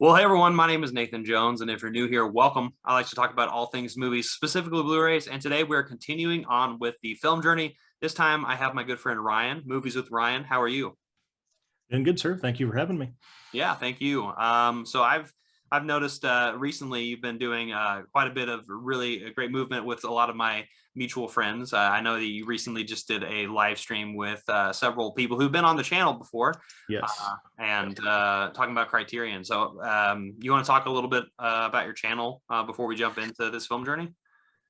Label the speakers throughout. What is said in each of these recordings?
Speaker 1: Well, hey everyone, my name is Nathan Jones, and if you're new here, welcome. I like to talk about all things movies, specifically Blu-rays, and today we're continuing on with the film journey. This time I have my good friend Ryan, Movies with Ryan. How are you?
Speaker 2: Doing good, sir. Thank you for having me.
Speaker 1: Yeah, thank you. So I've noticed recently you've been doing quite a bit of really great movement with a lot of my mutual friends. I know that you recently just did a live stream with several people who've been on the channel before,
Speaker 2: Yes.
Speaker 1: and talking about Criterion. So you want to talk a little bit about your channel before we jump into this film journey?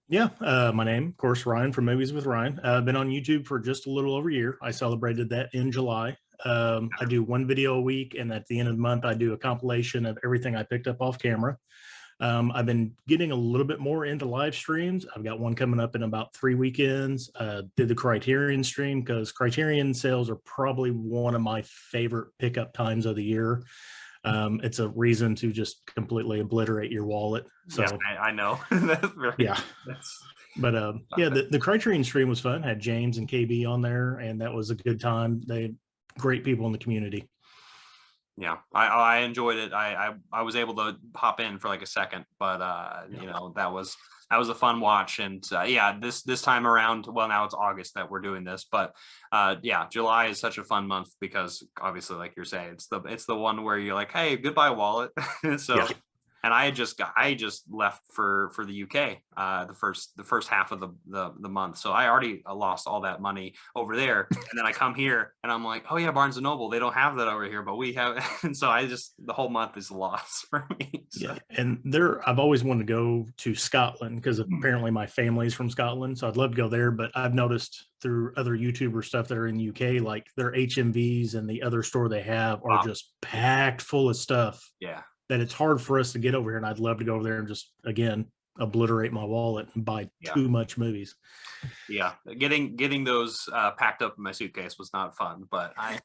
Speaker 2: Yeah. My name, of course, Ryan from Movies with Ryan. I've been on YouTube for just a little over a year. I celebrated that in July. I do one video a week, and at the end of the month, I do a compilation of everything I picked up off camera. I've been getting a little bit more into live streams. I've got one coming up in about 3 weekends. Did the Criterion stream because Criterion sales are probably one of my favorite pickup times of the year. It's a reason to just completely obliterate your wallet. So
Speaker 1: yeah, I know. That's very,
Speaker 2: yeah.
Speaker 1: that's
Speaker 2: But yeah, the Criterion stream was fun. Had James and KB on there, and that was a good time. They great people in the community.
Speaker 1: Yeah, I enjoyed it. I was able to hop in for like a second, but you know, that was a fun watch. And yeah, this time around, well, now it's August that we're doing this, but yeah, July is such a fun month because obviously, like you're saying, it's the one where you're like, hey, goodbye wallet. So
Speaker 2: Yeah.
Speaker 1: and I just left for the UK the first half of the month, so I already lost all that money over there, and then I come here and I'm like, oh yeah, Barnes and Noble, they don't have that over here, but we have. And so the whole month is lost for me. So.
Speaker 2: Yeah, and I've always wanted to go to Scotland because apparently my family's from Scotland, so I'd love to go there. But I've noticed through other YouTuber stuff that are in the UK, like their HMVs and the other store they have are just packed full of stuff.
Speaker 1: Yeah.
Speaker 2: That it's hard for us to get over here, and I'd love to go over there and just again obliterate my wallet and buy too much movies.
Speaker 1: Yeah, getting those packed up in my suitcase was not fun, but I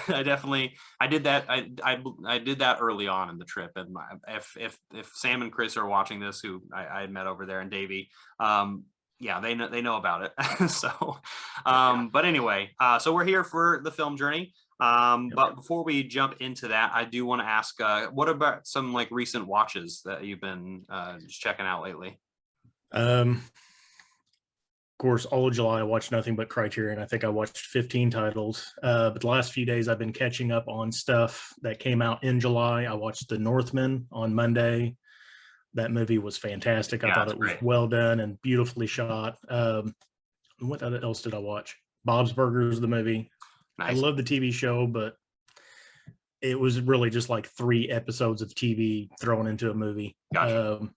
Speaker 1: definitely I did that. I did that early on in the trip, and if Sam and Chris are watching this, who I had met over there, and Davey, yeah, they know about it. So but anyway, so we're here for the film journey. But before we jump into that, I do want to ask, what about some like recent watches that you've been just checking out lately?
Speaker 2: Of course, all of July I watched nothing but Criterion. I think I watched 15 titles. But the last few days I've been catching up on stuff that came out in July. I watched The Northman on Monday. That movie was fantastic. I thought it was well done and beautifully shot. What else did I watch? Bob's Burgers, the movie. Nice. I love the TV show, but it was really just like 3 episodes of TV thrown into a movie.
Speaker 1: Gotcha.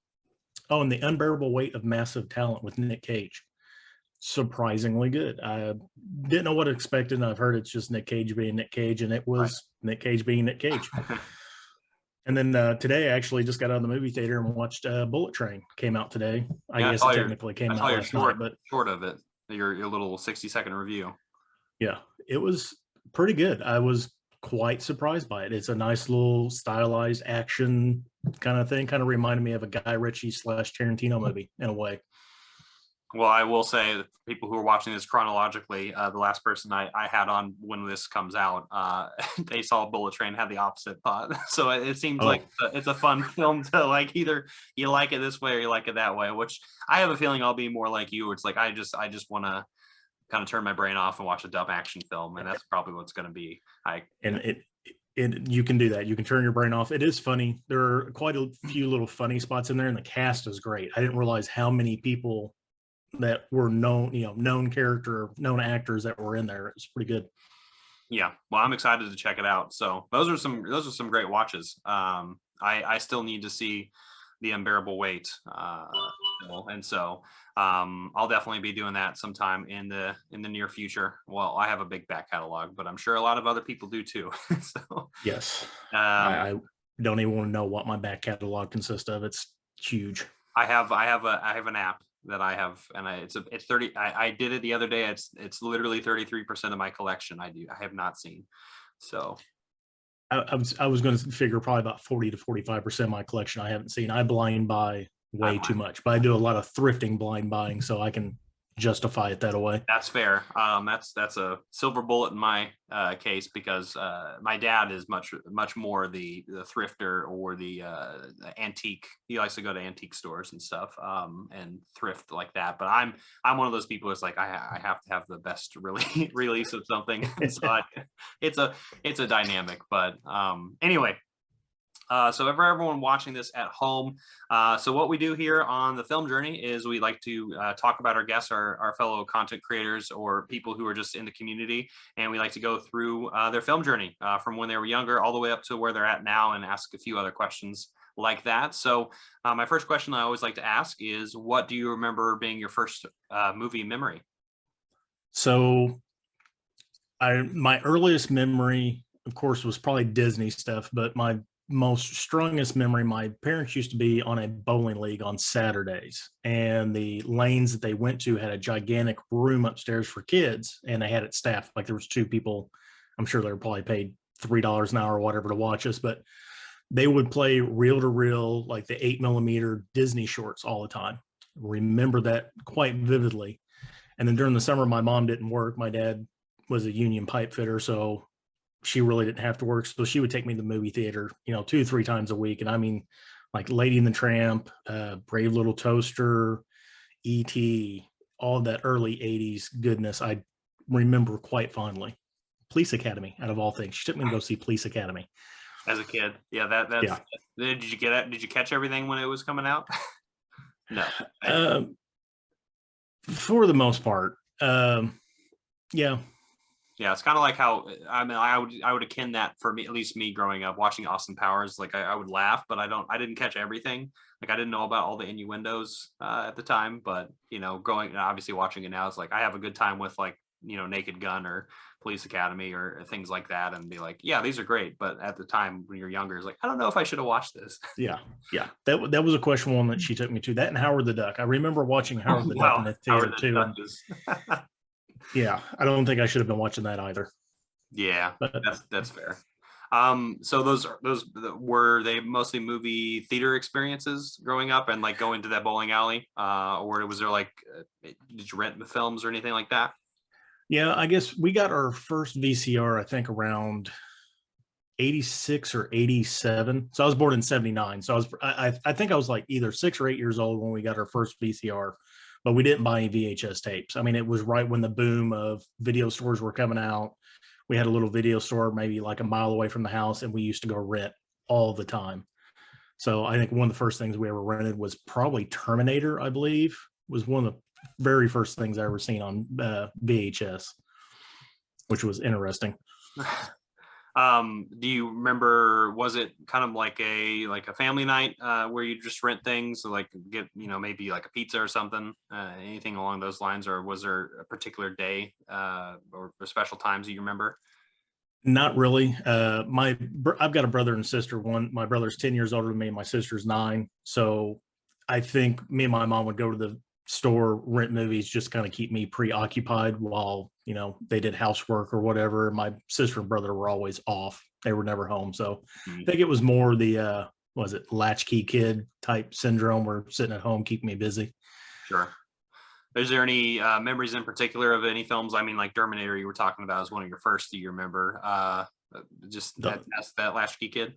Speaker 2: Oh, and The Unbearable Weight of Massive Talent with Nick Cage. Surprisingly good. I didn't know what to expect, and I've heard it's just Nick Cage being Nick Cage, and it was Nick Cage being Nick Cage. And then today I actually just got out of the movie theater and watched Bullet Train. Came out today. I guess it technically came out last night, but
Speaker 1: short of it, your little 60-second review.
Speaker 2: Yeah, it was pretty good. I was quite surprised by it. It's a nice little stylized action kind of thing. Kind of reminded me of a Guy Ritchie / Tarantino movie in a way.
Speaker 1: Well, I will say that people who are watching this chronologically, the last person I had on when this comes out, they saw Bullet Train, had the opposite thought. So it seems like it's a fun film to like, either you like it this way or you like it that way, which I have a feeling I'll be more like you. It's like I just want to kind of turn my brain off and watch a dumb action film, and that's probably what's going to be.
Speaker 2: You can do that. You can turn your brain off. It is funny. There are quite a few little funny spots in there, and the cast is great. I didn't realize how many people that were known character, known actors that were in there. It's pretty good.
Speaker 1: Yeah, well, I'm excited to check it out. So those are some great watches. I still need to see The Unbearable Weight, and so I'll definitely be doing that sometime in the near future. Well, I have a big back catalog, but I'm sure a lot of other people do too. So
Speaker 2: yes, I don't even want to know what my back catalog consists of. It's huge.
Speaker 1: I have an app that I have, and it's 30. I did it the other day. It's literally 33% of my collection. I have not seen. So
Speaker 2: I was going to figure probably about 40 to 45% of my collection I haven't seen. I blind buy way too much, but I do a lot of thrifting blind buying, so I can justify it that way.
Speaker 1: That's fair. That's a silver bullet in my case, because my dad is much more the thrifter, or the antique. He likes to go to antique stores and stuff, and thrift like that. But I'm one of those people. It's like I have to have the best release of something. So it's a dynamic. But anyway. So for everyone watching this at home, so what we do here on the Film Journey is we like to talk about our guests, our fellow content creators, or people who are just in the community, and we like to go through their film journey from when they were younger all the way up to where they're at now, and ask a few other questions like that. So my first question I always like to ask is, what do you remember being your first movie memory?
Speaker 2: So my earliest memory, of course, was probably Disney stuff, but my most strongest memory, my parents used to be on a bowling league on Saturdays, and the lanes that they went to had a gigantic room upstairs for kids, and they had it staffed. Like there was 2 people, I'm sure they were probably paid $3 an hour or whatever to watch us, but they would play reel to reel, like the 8mm Disney shorts all the time. Remember that quite vividly. And then during the summer, my mom didn't work. My dad was a union pipe fitter, so she really didn't have to work. So she would take me to the movie theater, 2-3 times a week. And I mean, like Lady and the Tramp, Brave Little Toaster, E.T., all that early 80s goodness, I remember quite fondly. Police Academy, out of all things. She took me to go see Police Academy.
Speaker 1: As a kid. Yeah, that's
Speaker 2: yeah.
Speaker 1: Did you get it? Did you catch everything when it was coming out? No.
Speaker 2: For the most part. Yeah.
Speaker 1: Yeah, it's kind of like how I would akin that, for me, at least me growing up watching Austin Powers. Like I would laugh, but I didn't catch everything. Like I didn't know about all the innuendos at the time. But going, obviously watching it now, it's like I have a good time with, like, Naked Gun or Police Academy or things like that, and be like, yeah, these are great. But at the time when you're younger, it's like, I don't know if I should have watched this.
Speaker 2: Yeah. That was a question one that she took me to. That and Howard the Duck. I remember watching Howard the Duck in the theater too. Yeah, I don't think I should have been watching that either.
Speaker 1: Yeah, but that's fair. So those were they mostly movie theater experiences growing up, and like going to that bowling alley, or was there like did you rent the films or anything like that?
Speaker 2: Yeah, I guess we got our first VCR, I think, around 86 or 87. So I was born in 79. So I think I was like either 6 or 8 years old when we got our first VCR, but we didn't buy any VHS tapes. I mean, it was right when the boom of video stores were coming out. We had a little video store maybe like a mile away from the house, and we used to go rent all the time. So I think one of the first things we ever rented was probably Terminator, I believe, was one of the very first things I ever seen on VHS, which was interesting.
Speaker 1: Do you remember, was it kind of like a family night where you just rent things, like get maybe like a pizza or something, anything along those lines, or was there a particular day or special times you remember?
Speaker 2: Not really. I've got a brother and sister. My brother's 10 years older than me, and my sister's 9. So I think me and my mom would go to the store, rent movies, just kind of keep me preoccupied while they did housework or whatever. My sister and brother were always off; they were never home. So I think it was more the was it latchkey kid type syndrome, where sitting at home keeping me busy.
Speaker 1: Sure. Is there any memories in particular of any films? I mean, like Terminator, you were talking about, as one of your first. Do you remember just that latchkey kid?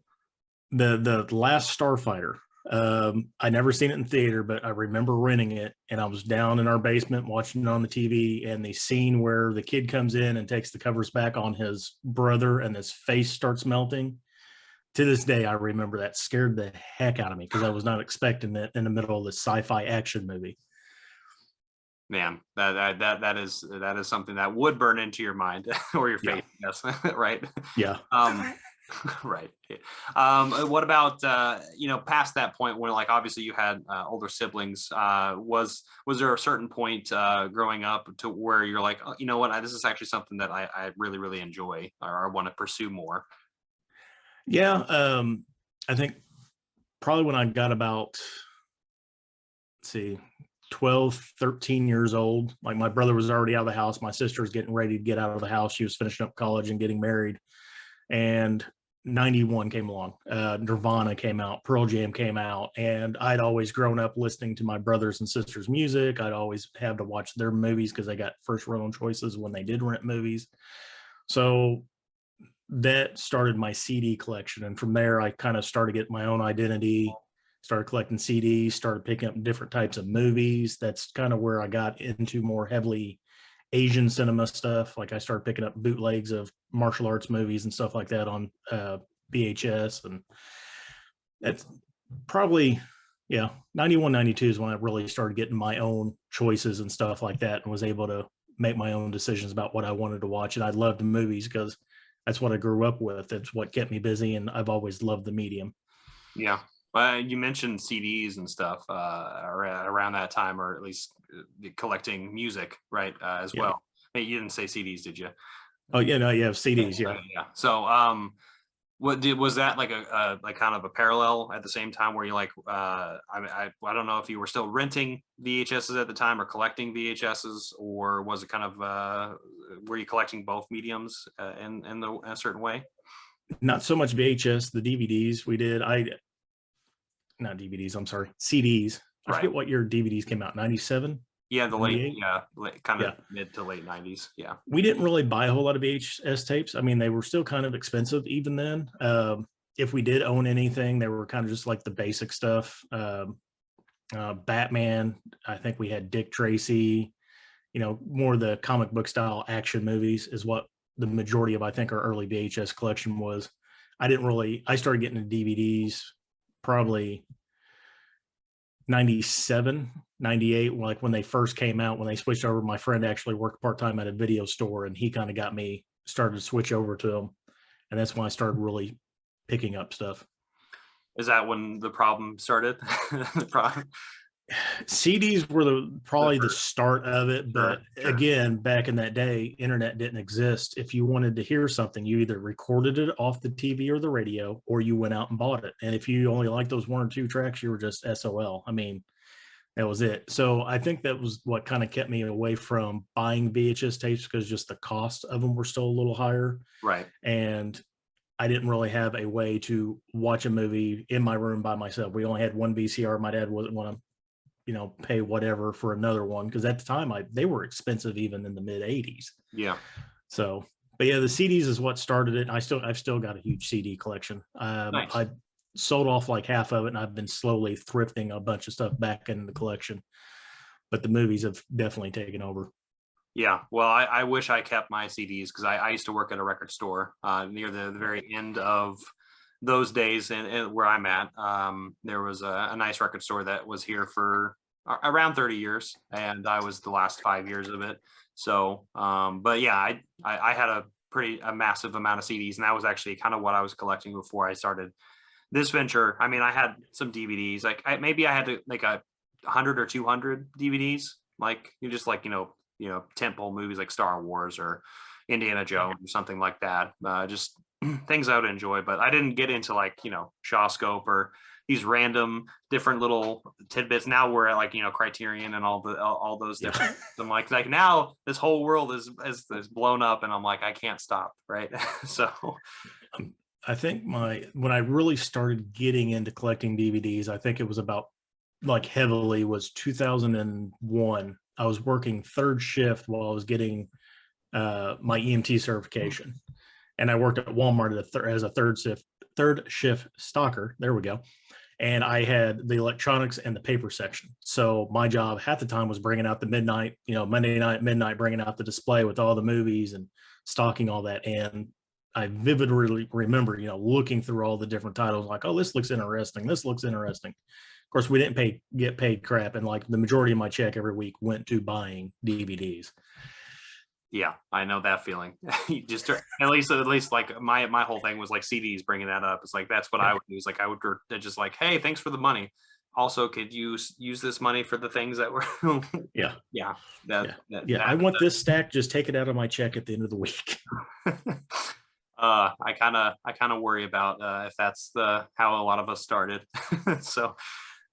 Speaker 2: The Last Starfighter. I never seen it in theater, but I remember renting it, and I was down in our basement watching it on the TV, and the scene where the kid comes in and takes the covers back on his brother and his face starts melting. To this day, I remember that. Scared the heck out of me, because I was not expecting that in the middle of this sci-fi action movie.
Speaker 1: Man, that is something that would burn into your mind or your face. Yeah. Yes. Right.
Speaker 2: Yeah.
Speaker 1: Right. What about past that point, when like obviously you had older siblings? Was there a certain point growing up to where you're like, oh, you know what, this is actually something that I really, really enjoy, or I want to pursue more?
Speaker 2: Yeah. I think probably when I got about, 12, 13 years old, like my brother was already out of the house. My sister was getting ready to get out of the house. She was finishing up college and getting married. And 91 came along. Nirvana came out, Pearl Jam came out, and I'd always grown up listening to my brothers and sisters' music. I'd always have to watch their movies because they got first rental choices when they did rent movies. So that started my CD collection. And from there, I kind of started getting my own identity, started collecting CDs, started picking up different types of movies. That's kind of where I got into more heavily Asian cinema stuff. Like I started picking up bootlegs of martial arts movies and stuff like that on VHS. And that's probably, yeah, 91, 92 is when I really started getting my own choices and stuff like that and was able to make my own decisions about what I wanted to watch. And I loved movies because that's what I grew up with. It's what kept me busy. And I've always loved the medium.
Speaker 1: Yeah. You mentioned CDs and stuff around that time, or at least collecting music, right? As
Speaker 2: Yeah.
Speaker 1: well. Hey, you didn't say CDs, did you?
Speaker 2: Oh yeah, no, you have CDs, yeah.
Speaker 1: Yeah. So, was that like a like kind of a parallel at the same time where you like I don't know if you were still renting VHSs at the time or collecting VHSs, or was it kind of were you collecting both mediums in a certain way?
Speaker 2: Not so much VHS, the DVDs we did. Not DVDs, I'm sorry, CDs. I forget what year DVDs came out, 97?
Speaker 1: Yeah, the late,
Speaker 2: 98?
Speaker 1: kind of mid to late 90s. Yeah.
Speaker 2: We didn't really buy a whole lot of VHS tapes. I mean, they were still kind of expensive even then. If we did own anything, they were kind of just like the basic stuff. Batman, I think we had Dick Tracy, more the comic book style action movies is what the majority of, I think, our early VHS collection was. I started getting into DVDs probably 97, 98, like when they first came out. When they switched over, my friend actually worked part-time at a video store, and he kind of got me started to switch over to them, and that's when I started really picking up stuff.
Speaker 1: Is that when the problem started? The problem?
Speaker 2: CDs were probably the start of it, but again, back in that day, internet didn't exist. If you wanted to hear something, you either recorded it off the TV or the radio, or you went out and bought it. And if you only liked those one or two tracks, you were just SOL. I mean, that was it. So I think that was what kind of kept me away from buying VHS tapes, because just the cost of them were still a little higher.
Speaker 1: Right.
Speaker 2: And I didn't really have a way to watch a movie in my room by myself. We only had one VCR. My dad wasn't want to pay whatever for another one, because at the time they were expensive even in the mid 80s.
Speaker 1: Yeah.
Speaker 2: So, but yeah, the CDs is what started it. I've still got a huge CD collection.
Speaker 1: Nice.
Speaker 2: I sold off like half of it, and I've been slowly thrifting a bunch of stuff back in the collection, but the movies have definitely taken over.
Speaker 1: Yeah, well, I wish I kept my CDs, because I used to work at a record store near the very end of those days, and where I'm at, there was a nice record store that was here for around 30 years, and I was the last 5 years of it. So, but yeah, I had a massive amount of CDs, and that was actually kind of what I was collecting before I started this venture. I mean, I had some DVDs, like maybe I had to like 100 or 200 DVDs, like you just like tentpole movies like Star Wars or Indiana Jones or something like that. Just things I would enjoy, but I didn't get into like Shawscope or these random different little tidbits. Now we're at like Criterion and all those different. I'm like now this whole world is blown up, and I'm like I can't stop, right? So
Speaker 2: I think when I really started getting into collecting DVDs, I think it was about like heavily was 2001. I was working third shift while I was getting my EMT certification. And I worked at Walmart as a third shift stocker. There we go. And I had the electronics and the paper section. So my job half the time was bringing out the midnight, Monday night, midnight, bringing out the display with all the movies and stocking all that. And I vividly remember, looking through all the different titles, like, oh, this looks interesting. This looks interesting. Of course, we didn't get paid crap. And like the majority of my check every week went to buying DVDs.
Speaker 1: Yeah, I know that feeling. You just at least like my whole thing was like CDs, bringing that up. It's like that's what I would do. Is like I would just like, hey, thanks for the money. Also, could you use this money for the things that were yeah.
Speaker 2: I want this stack. Just take it out of my check at the end of the week.
Speaker 1: I kind of worry about if that's how a lot of us started. So,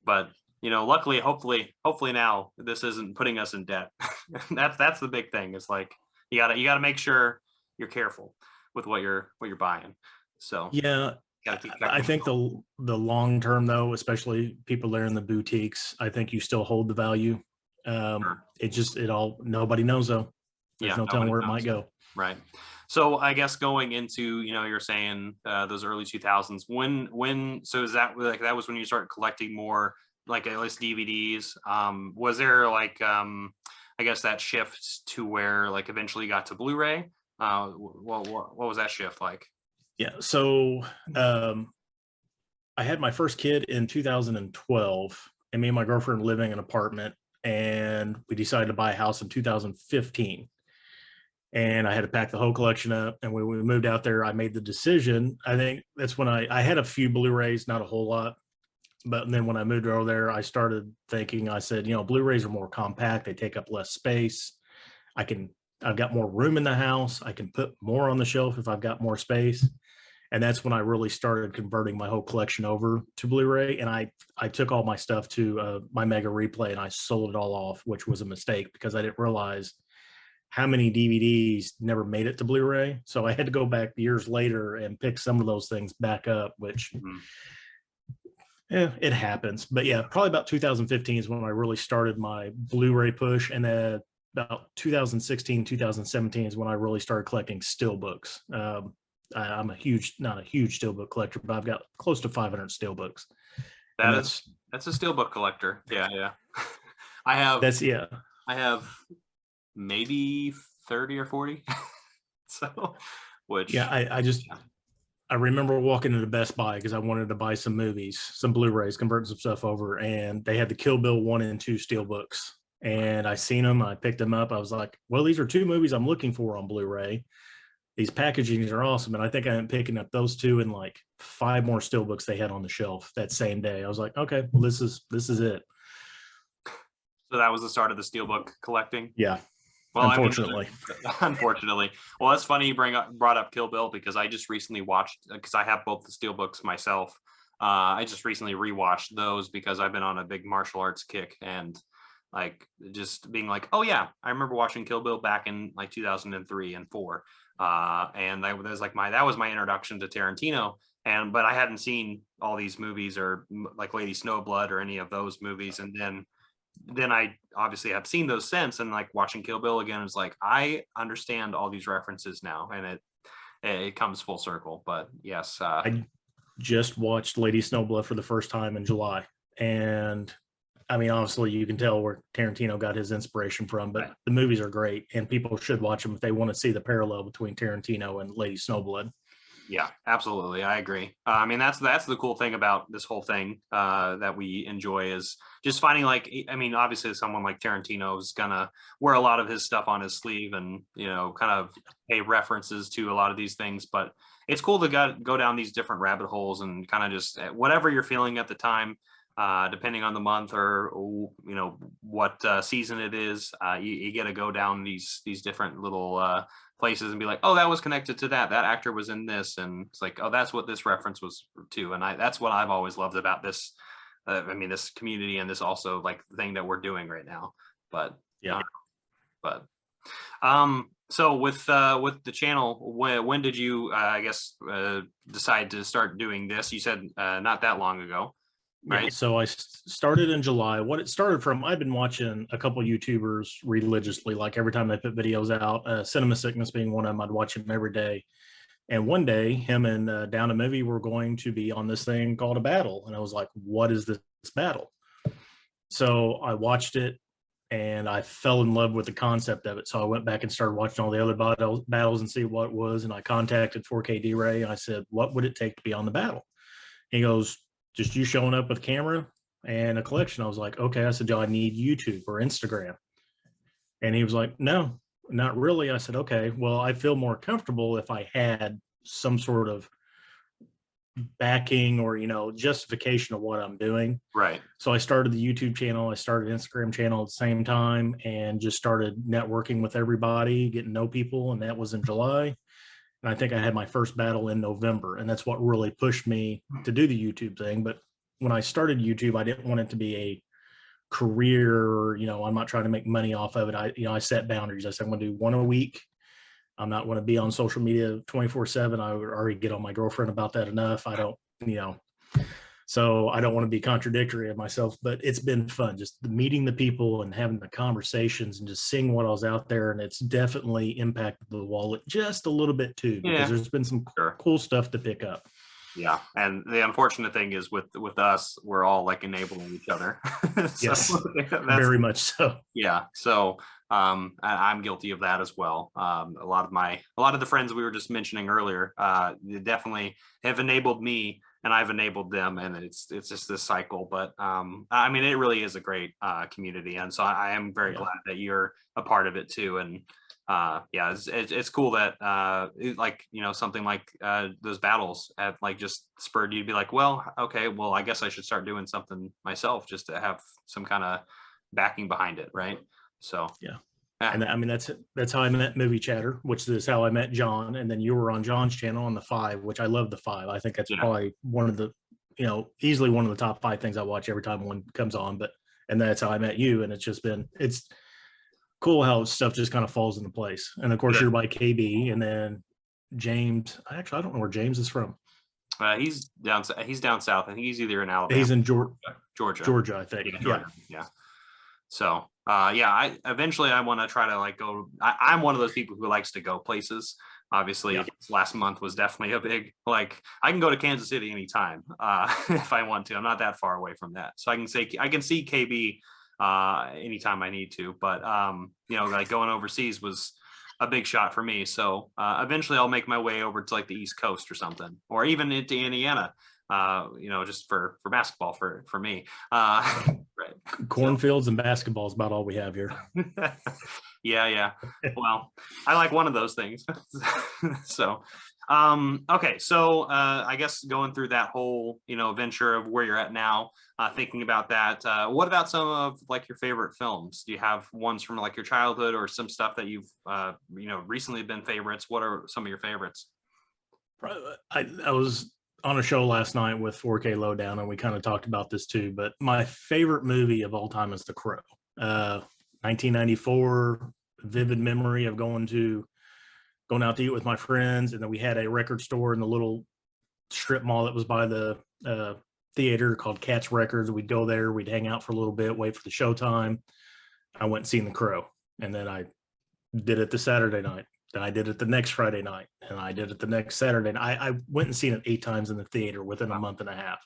Speaker 1: but luckily, hopefully now this isn't putting us in debt. That's the big thing. It's like you gotta make sure you're careful with what you're buying. So
Speaker 2: Yeah,
Speaker 1: gotta keep
Speaker 2: I
Speaker 1: checking.
Speaker 2: think the long term though, especially people there in the boutiques, I think you still hold the value.
Speaker 1: Sure.
Speaker 2: It all nobody knows though. There's
Speaker 1: Yeah,
Speaker 2: no telling
Speaker 1: nobody
Speaker 2: where it might
Speaker 1: knows.
Speaker 2: go.
Speaker 1: Right. So I guess going into, you're saying those early 2000s, so is that like that was when you started collecting more like at least DVDs? Was there like I guess that shift to where like eventually you got to Blu-ray? What was that shift like?
Speaker 2: Yeah. So I had my first kid in 2012, and me and my girlfriend were living in an apartment, and we decided to buy a house in 2015. And I had to pack the whole collection up. And when we moved out there, I made the decision. I think that's when I had a few Blu-rays, not a whole lot. But then when I moved over there, I started thinking, I said, Blu-rays are more compact. They take up less space. I can, I've got more room in the house. I can put more on the shelf if I've got more space. And that's when I really started converting my whole collection over to Blu-ray. And I took all my stuff to my Mega Replay and I sold it all off, which was a mistake because I didn't realize how many DVDs never made it to Blu-ray. So I had to go back years later and pick some of those things back up, which it happens. But yeah, probably about 2015 is when I really started my Blu-ray push. And then about 2016, 2017 is when I really started collecting steelbooks. I'm not a huge steelbook collector, but I've got close to 500 steelbooks. And
Speaker 1: That's a steelbook collector. Yeah, yeah. I have
Speaker 2: yeah.
Speaker 1: I have maybe 30 or 40. So, which
Speaker 2: Yeah, I remember walking into Best Buy because I wanted to buy some movies, some Blu-rays, converting some stuff over, and they had the Kill Bill 1 and 2 steelbooks. And I seen them, I picked them up. I was like, well, these are two movies I'm looking for on Blu-ray. These packagings are awesome. And I think I ended up picking up those two and like 5 more steelbooks they had on the shelf that same day. I was like, okay, well, this is it.
Speaker 1: So that was the start of the steelbook collecting.
Speaker 2: Yeah.
Speaker 1: Well,
Speaker 2: unfortunately.
Speaker 1: Unfortunately. Well, that's funny you brought up Kill Bill because I just recently watched, because I have both the steelbooks myself. I just recently rewatched those because I've been on a big martial arts kick and like just being like, oh yeah, I remember watching Kill Bill back in like 2003 and 4. And that was my introduction to Tarantino. But I hadn't seen all these movies or like Lady Snowblood or any of those movies. And then I obviously have seen those since, and like watching Kill Bill again is like I understand all these references now, and it comes full circle. But yes,
Speaker 2: I just watched Lady Snowblood for the first time in July, and I mean, obviously, you can tell where Tarantino got his inspiration from, but the movies are great, and people should watch them if they want to see the parallel between Tarantino and Lady Snowblood.
Speaker 1: Yeah, absolutely. I agree. I mean, that's the cool thing about this whole thing that we enjoy is just finding like, I mean, obviously someone like Tarantino is gonna wear a lot of his stuff on his sleeve and, kind of pay references to a lot of these things, but it's cool to go down these different rabbit holes and kind of just whatever you're feeling at the time, depending on the month or, what season it is, you get to go down these different little places and be like, oh, that was connected to that actor was in this, and it's like, oh, that's what this reference was to. And that's what I've always loved about this this community and this also like thing that we're doing right now. But
Speaker 2: yeah
Speaker 1: so with the channel, when did you decide to start doing this? You said not that long ago, right?
Speaker 2: Yeah, so I started in July. What it started from, I've been watching a couple YouTubers religiously, like every time they put videos out, Cinema Sickness being one of them. I'd watch him every day. And one day, him and Down a Movie were going to be on this thing called a battle. And I was like, what is this battle? So I watched it and I fell in love with the concept of it. So I went back and started watching all the other battles and see what it was. And I contacted 4K D-Ray and I said, what would it take to be on the battle? He goes, just you showing up with camera and a collection. I was like, okay. I said, do I need YouTube or Instagram? And he was like, no, not really. I said, okay, well, I feel more comfortable if I had some sort of backing or, justification of what I'm doing.
Speaker 1: Right.
Speaker 2: So I started the YouTube channel. I started Instagram channel at the same time and just started networking with everybody, getting to know people. And that was in July. And I think I had my first battle in November, and that's what really pushed me to do the YouTube thing. But when I started YouTube, I didn't want it to be a career, I'm not trying to make money off of it. I set boundaries. I said, I'm going to do one a week. I'm not going to be on social media 24/7. I would already get on my girlfriend about that enough. I don't, so I don't want to be contradictory of myself, but it's been fun just meeting the people and having the conversations and just seeing what I was out there. And it's definitely impacted the wallet just a little bit too, because there's been some cool stuff to pick up.
Speaker 1: Yeah, and the unfortunate thing is with us, we're all like enabling each other.
Speaker 2: Yes, very much so.
Speaker 1: Yeah, so I'm guilty of that as well. A lot of the friends we were just mentioning earlier, they definitely have enabled me, and I've enabled them, and it's just this cycle. But I mean, it really is a great community, and so I am very glad that you're a part of it too. And yeah, it's cool that like something like those battles have like just spurred you to be like, well, okay, well, I guess I should start doing something myself just to have some kind of backing behind it, right? So
Speaker 2: yeah. And I mean, that's how I met Movie Chatter, which is how I met John. And then you were on John's channel on the 5, which I love the 5. I think that's probably one of the, easily one of the top 5 things I watch every time one comes on. And that's how I met you. And it's cool how stuff just kind of falls into place. And of course, you're by KB, and then James. I don't know where James is from.
Speaker 1: He's down south. I think he's either in Alabama.
Speaker 2: He's in Georgia, I think.
Speaker 1: Yeah, Georgia. Yeah. So yeah, I want to try to like go. I'm one of those people who likes to go places. Obviously, last month was definitely a big, like, I can go to Kansas City anytime if I want to. I'm not that far away from that, so I can see KB anytime I need to. But like going overseas was a big shot for me. So eventually I'll make my way over to like the East Coast or something, or even into Indiana. Just for basketball for me. Right.
Speaker 2: Cornfields and basketball is about all we have here.
Speaker 1: Yeah. Well, I like one of those things. So okay, so I guess going through that whole venture of where you're at now, thinking about that, what about some of like your favorite films? Do you have ones from like your childhood, or some stuff that you've recently been favorites? What are some of your favorites?
Speaker 2: I was on a show last night with 4K Lowdown, and we kind of talked about this too, but my favorite movie of all time is The Crow. 1994, vivid memory of going out to eat with my friends, and then we had a record store in the little strip mall that was by the theater called Cat's Records. We'd go there, we'd hang out for a little bit, wait for the showtime. I went and seen The Crow, and then I did it the Saturday night. Then I did it the next Friday night, and I did it the next Saturday. And I went and seen it 8 times in the theater within a month and a half,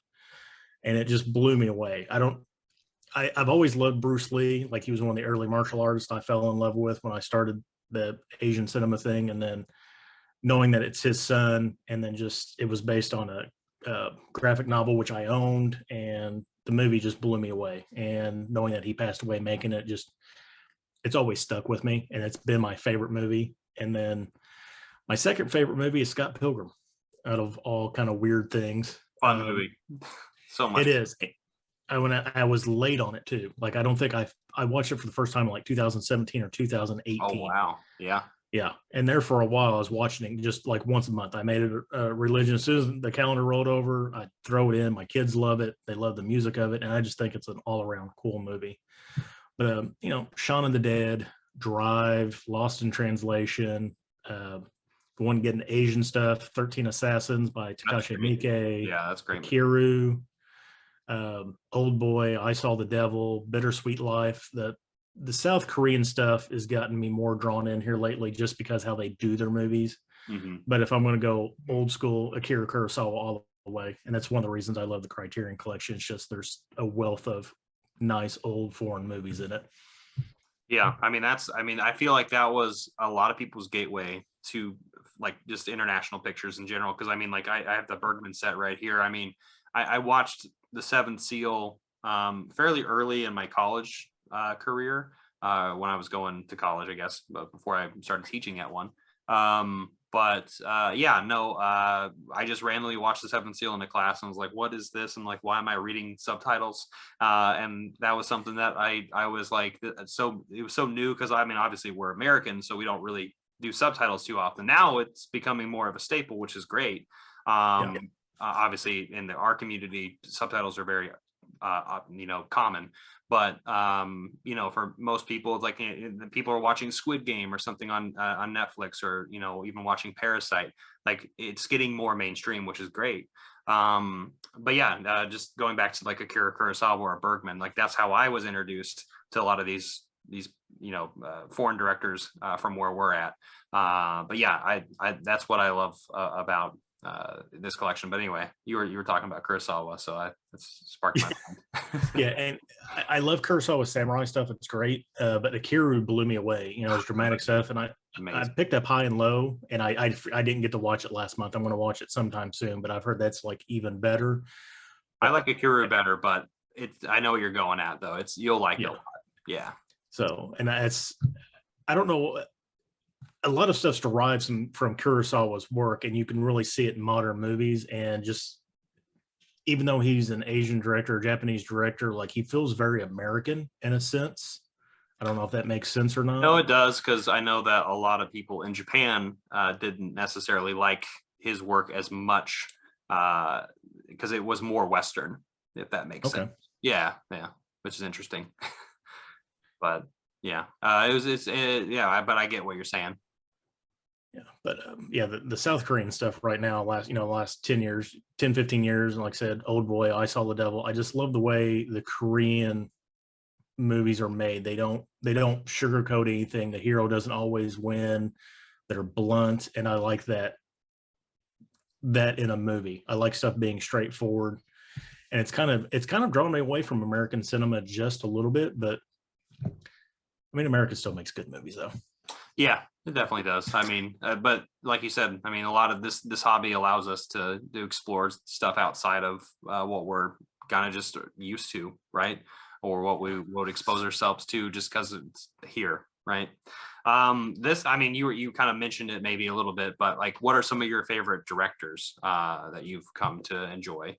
Speaker 2: and it just blew me away. I've always loved Bruce Lee. Like, he was one of the early martial artists I fell in love with when I started the Asian cinema thing. And then knowing that it's his son, and then just, it was based on a graphic novel, which I owned, and the movie just blew me away. And knowing that he passed away making it, it's always stuck with me, and it's been my favorite movie. And then my second favorite movie is Scott Pilgrim, out of all kind of weird things.
Speaker 1: Fun movie. So much.
Speaker 2: It is. I was late on it too. Like, I don't think I watched it for the first time in like 2017 or 2018.
Speaker 1: Oh, wow. Yeah.
Speaker 2: Yeah. And there for a while, I was watching it just like once a month. I made it a religion. As soon as the calendar rolled over, I throw it in. My kids love it. They love the music of it. And I just think it's an all around cool movie. But, Shaun of the Dead, Drive, Lost in Translation, the one getting Asian stuff, 13 Assassins by Takashi Miike.
Speaker 1: Yeah, that's great.
Speaker 2: Kiru, Old Boy, I Saw the Devil, Bittersweet Life. The South Korean stuff has gotten me more drawn in here lately, just because how they do their movies.
Speaker 1: Mm-hmm.
Speaker 2: But if I'm going to go old school, Akira Kurosawa all the way. And that's one of the reasons I love the Criterion Collection. It's just there's a wealth of nice old foreign movies in it.
Speaker 1: Yeah, I feel like that was a lot of people's gateway to like just international pictures in general. Because I have the Bergman set right here. I watched The Seventh Seal fairly early in my college career, when I was going to college, I guess, but before I started teaching at one. I just randomly watched The Seventh Seal in a class and was like, what is this? And like, why am I reading subtitles? And that was something that I was like, so it was so new, because obviously we're Americans, so we don't really do subtitles too often. Now it's becoming more of a staple, which is great. Obviously in our community, subtitles are very common. But for most people, it's like people are watching Squid Game or something on Netflix, or even watching Parasite. Like it's getting more mainstream, which is great. But yeah, just going back to like Akira Kurosawa or Bergman, like that's how I was introduced to a lot of these foreign directors from where we're at. But yeah, I that's what I love about this collection. But anyway, you were talking about Kurosawa, so that's sparked my mind.
Speaker 2: Yeah, and I love Kurosawa samurai stuff. It's great, but Akira blew me away. His dramatic stuff, and I picked up High and Low, and I didn't get to watch it last month. I'm going to watch it sometime soon, but I've heard that's like even better.
Speaker 1: I like Akira better, but I know what you're going at though. You'll like it a lot. Yeah.
Speaker 2: So, and I don't know. A lot of stuff's derived from Kurosawa's work, and you can really see it in modern movies. And just even though he's an Asian director, or Japanese director, like he feels very American in a sense. I don't know if that makes sense or not.
Speaker 1: No, it does, because I know that a lot of people in Japan didn't necessarily like his work as much because it was more Western, if that makes sense. Yeah, which is interesting. But yeah, but I get what you're saying.
Speaker 2: Yeah, but the South Korean stuff right now, last 10 years, 10, 15 years, and like I said, Old Boy, I Saw the Devil. I just love the way the Korean movies are made. They don't sugarcoat anything. The hero doesn't always win. They're blunt, and I like that in a movie. I like stuff being straightforward, and it's kind of drawn me away from American cinema just a little bit, but I mean, America still makes good movies though.
Speaker 1: Yeah, it definitely does. I mean, but like you said, I mean, a lot of this hobby allows us to explore stuff outside of what we're kind of just used to, right? Or what we would expose ourselves to just because it's here, right? I mean, you kind of mentioned it maybe a little bit, but like, what are some of your favorite directors that you've come to enjoy?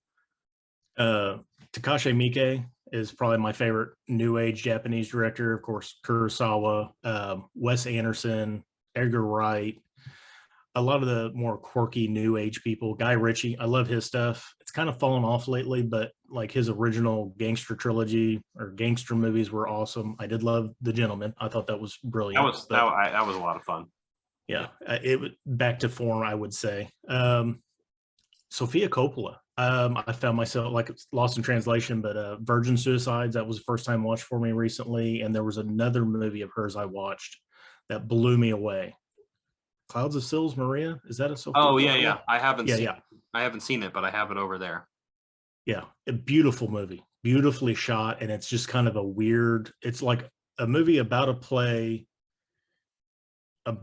Speaker 2: Takashi Miike is probably my favorite new age Japanese director. Of course, Kurosawa, Wes Anderson, Edgar Wright, a lot of the more quirky new age people. Guy Ritchie, I love his stuff. It's kind of fallen off lately, but like his original gangster trilogy or gangster movies were awesome. I did love The Gentleman. I thought that was brilliant.
Speaker 1: That was a lot of fun.
Speaker 2: Yeah, it was back to form, I would say. Sofia Coppola. I found myself like lost in translation, but Virgin Suicides, that was the first time watched for me recently. And there was another movie of hers I watched that blew me away. Clouds of Sils Maria. Is that a Sofia?
Speaker 1: Oh, yeah. I haven't seen it, but I have it over there.
Speaker 2: Yeah. A beautiful movie, beautifully shot. And it's just kind of it's like a movie about a play in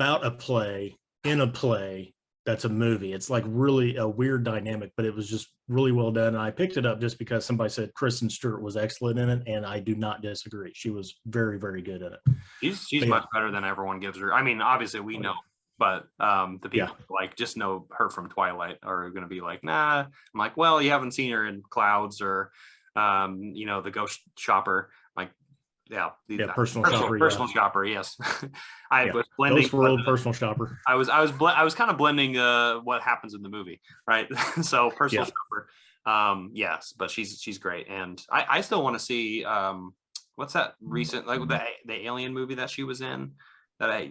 Speaker 2: a play. That's a movie. It's like really a weird dynamic, but it was just really well done. And I picked it up just because somebody said Kristen Stewart was excellent in it, and I do not disagree. She was very, very good in it.
Speaker 1: She's much better than everyone gives her. I mean, obviously we know, but the people like just know her from Twilight are going to be like, nah. I'm like, well, you haven't seen her in Clouds or The Ghost Shopper. Like, personal shopper. Yes. I was blending
Speaker 2: personal shopper.
Speaker 1: I was kind of blending what happens in the movie, right? So personal shopper. Yes, but she's great. And I still want to see what's that recent, like the Alien movie that she was in that